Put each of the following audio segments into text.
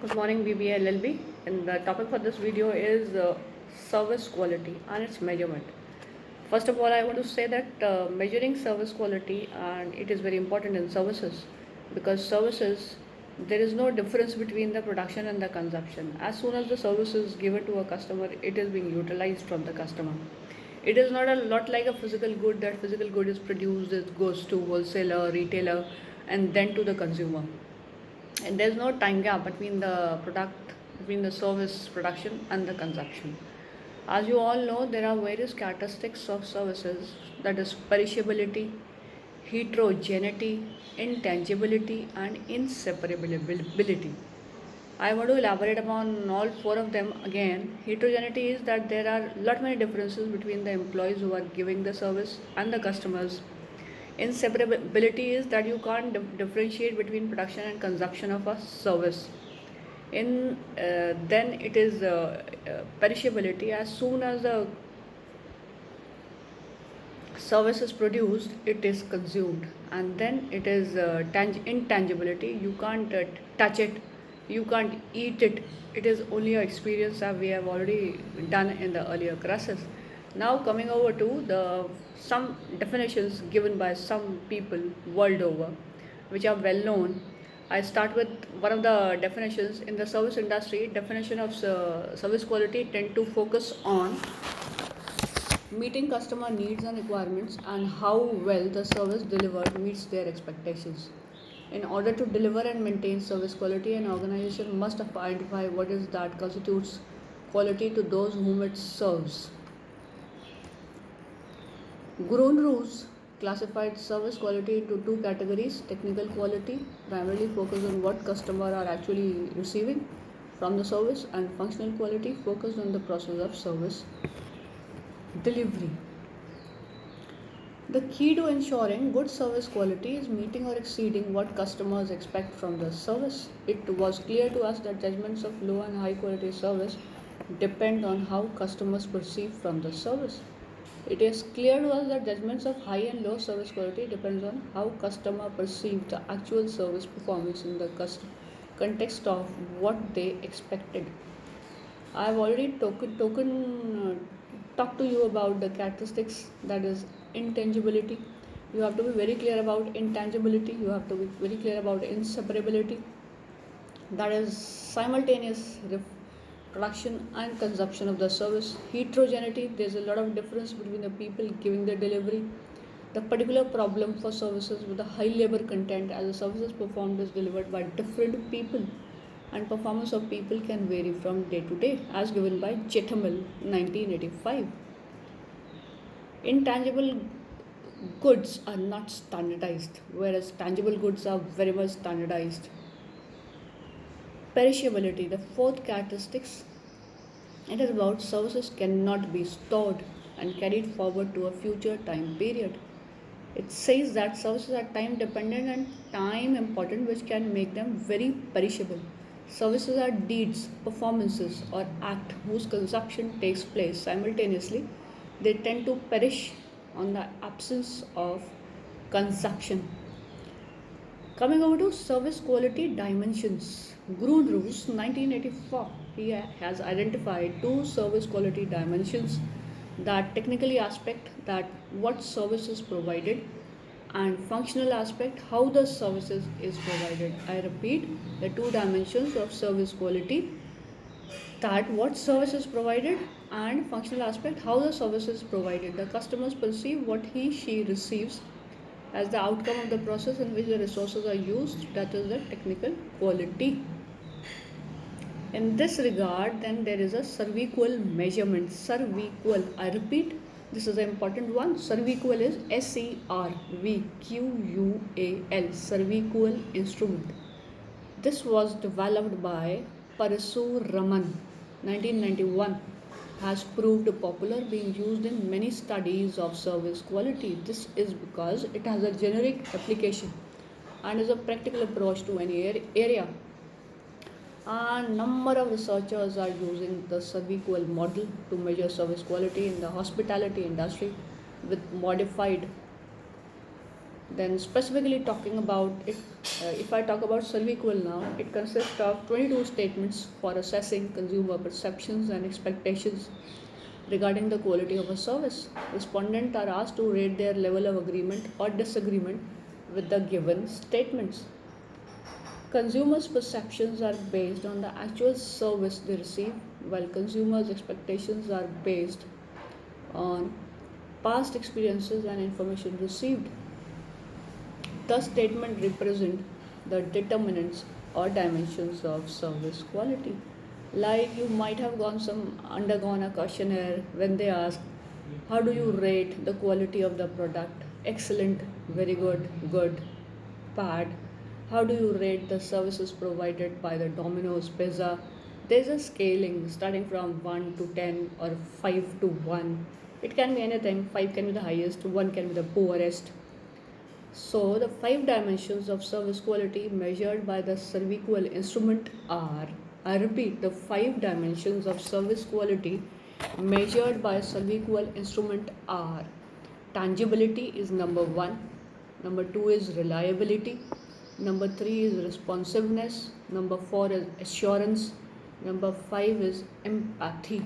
Good morning, BBA LLB. And the topic for this video is service quality and its measurement. First of all, I want to say that measuring service quality and it is very important in services because services there is no difference between the production and the consumption. As soon as the service is given to a customer, it is being utilized from the customer. It is not a lot like a physical good that physical good is produced, it goes to wholesaler, retailer, and then to the consumer, and there's no time gap between the service production and the consumption. As you all know, there are various characteristics of services, that is perishability, heterogeneity, intangibility, and inseparability. I want to elaborate upon all four of them again. Heterogeneity is that there are lot many differences between the employees who are giving the service and the customers. Inseparability is that you can't differentiate between production and consumption of a service. Then it is perishability. As soon as the service is produced, it is consumed, and then it is intangibility. You can't touch it, you can't eat it. It is only an experience that we have already done in the earlier classes. Now coming over to the some definitions given by some people world over, which are well known. I start with one of the definitions in the service industry. Definition of service quality tend to focus on meeting customer needs and requirements and how well the service delivered meets their expectations. In order to deliver and maintain service quality, an organization must identify what is that constitutes quality to those whom it serves. Gurun Roos classified service quality into two categories: technical quality, primarily focused on what customers are actually receiving from the service, and functional quality, focused on the process of service delivery. The key to ensuring good service quality is meeting or exceeding what customers expect from the service. It was clear to us that judgments of low and high quality service depend on how customers perceive from the service. It is clear to us that judgments of high and low service quality depends on how customer perceive the actual service performance in the context of what they expected. I have already talked to you about the characteristics, that is intangibility. You have to be very clear about intangibility. You have to be very clear about inseparability. That is simultaneous production and consumption of the service. Heterogeneity. There's a lot of difference between the people giving the delivery. The particular problem for services with a high labor content, as the services performed is delivered by different people, and performance of people can vary from day to day, as given by Jethamel 1985. Intangible goods are not standardized, whereas tangible goods are very much standardized. Perishability, the fourth characteristics, it is about services cannot be stored and carried forward to a future time period. It says that services are time dependent and time important, which can make them very perishable. Services are deeds, performances, or act whose consumption takes place simultaneously. They tend to perish on the absence of consumption. Coming over to service quality dimensions. Grun Roos 1984, he has identified two service quality dimensions: that technically aspect, that what service is provided, and functional aspect, how the services is provided. I repeat, the two dimensions of service quality, that what service is provided, and functional aspect, how the service is provided. The customers perceive what he she receives as the outcome of the process in which the resources are used, that is the technical quality. In this regard, then there is a SERVQUAL measurement. SERVQUAL, I repeat, this is an important one. SERVQUAL is SERVQUAL, SERVQUAL instrument. This was developed by Parasuraman, 1991, has proved popular, being used in many studies of service quality. This is because it has a generic application and is a practical approach to any area. A number of researchers are using the SERVQUAL model to measure service quality in the hospitality industry with modified Then specifically talking about it, if I talk about ServiQual now, it consists of 22 statements for assessing consumer perceptions and expectations regarding the quality of a service. Respondents are asked to rate their level of agreement or disagreement with the given statements. Consumers' perceptions are based on the actual service they receive, while consumers' expectations are based on past experiences and information received. The statement represent the determinants or dimensions of service quality. Like you might have undergone a questionnaire when they ask, how do you rate the quality of the product? Excellent, very good, good, bad. How do you rate the services provided by the Domino's Pizza? There's a scaling starting from 1 to 10 or 5 to 1. It can be anything. 5 can be the highest, 1 can be the poorest. So, the five dimensions of service quality measured by the ServiQual instrument are, I repeat, the five dimensions of service quality measured by ServiQual instrument are: tangibility is number one, number two is reliability, number three is responsiveness, number four is assurance, number five is empathy.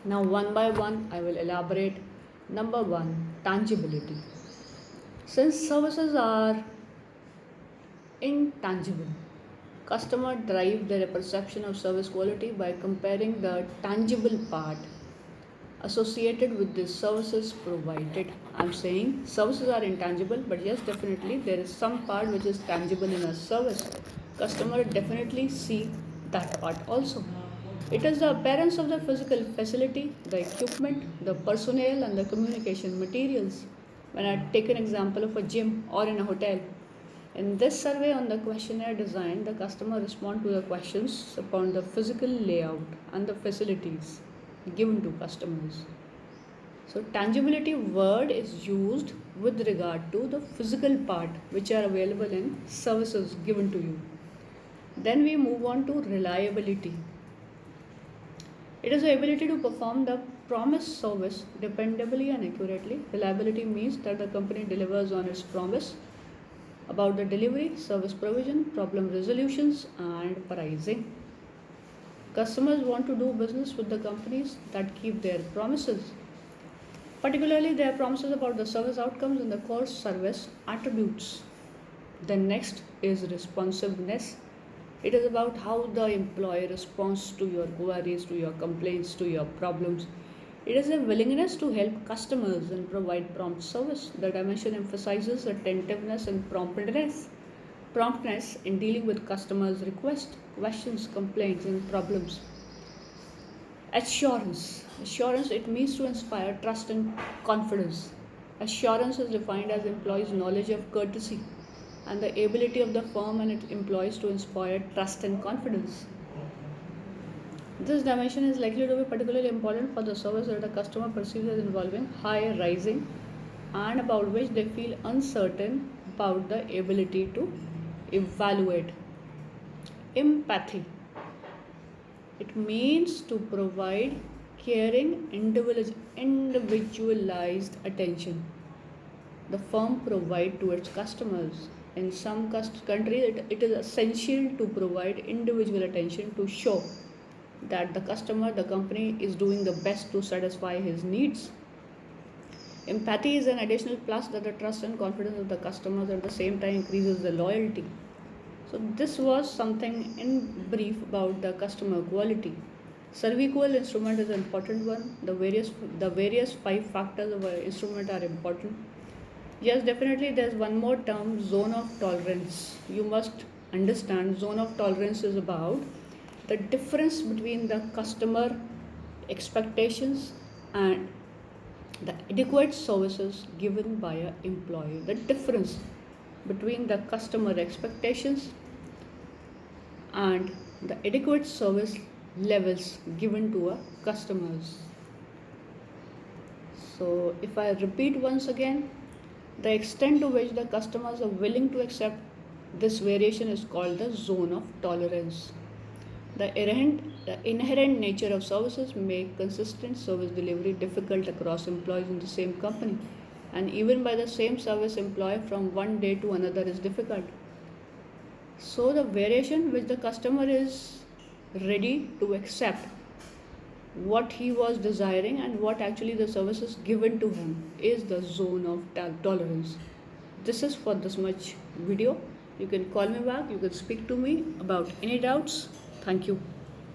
Now, one by one, I will elaborate. Number one, tangibility. Since services are intangible, customers drive their perception of service quality by comparing the tangible part associated with the services provided. I'm saying services are intangible, but yes, definitely there is some part which is tangible in a service. Customer definitely see that part also. It is the appearance of the physical facility, the equipment, the personnel, and the communication materials. When I take an example of a gym or in a hotel, in this survey on the questionnaire design, the customer respond to the questions upon the physical layout and the facilities given to customers. So tangibility word is used with regard to the physical part which are available in services given to you. Then we move on to reliability. It is the ability to perform the promised service dependably and accurately. Reliability means that the company delivers on its promise about the delivery, service provision, problem resolutions, and pricing. Customers want to do business with the companies that keep their promises, particularly their promises about the service outcomes and the core service attributes. The next is responsiveness. It is about how the employee responds to your queries, to your complaints, to your problems. It is a willingness to help customers and provide prompt service. The dimension emphasizes attentiveness and promptness in dealing with customers' requests, questions, complaints, and problems. Assurance, it means to inspire trust and confidence. Assurance is defined as employees' knowledge of courtesy and the ability of the firm and its employees to inspire trust and confidence. This dimension is likely to be particularly important for the service that the customer perceives as involving high rising and about which they feel uncertain about the ability to evaluate. Empathy. It means to provide caring, individualized attention the firm provide to its customers. In some countries, it is essential to provide individual attention to show that the customer, the company is doing the best to satisfy his needs. Empathy is an additional plus that the trust and confidence of the customers at the same time increases the loyalty. So this was something in brief about the customer quality. ServiQual instrument is an important one. The various five factors of an instrument are important. Yes, definitely there's one more term, zone of tolerance. You must understand zone of tolerance is about the difference between the customer expectations and the adequate services given by an employee. The difference between the customer expectations and the adequate service levels given to a customers. So if I repeat once again, the extent to which the customers are willing to accept this variation is called the zone of tolerance. The inherent nature of services make consistent service delivery difficult across employees in the same company, and even by the same service employee from one day to another is difficult. So the variation which the customer is ready to accept, what he was desiring and what actually the service is given to him, is the zone of tolerance. This is for this much video. You can call me back, you can speak to me about any doubts. Thank you.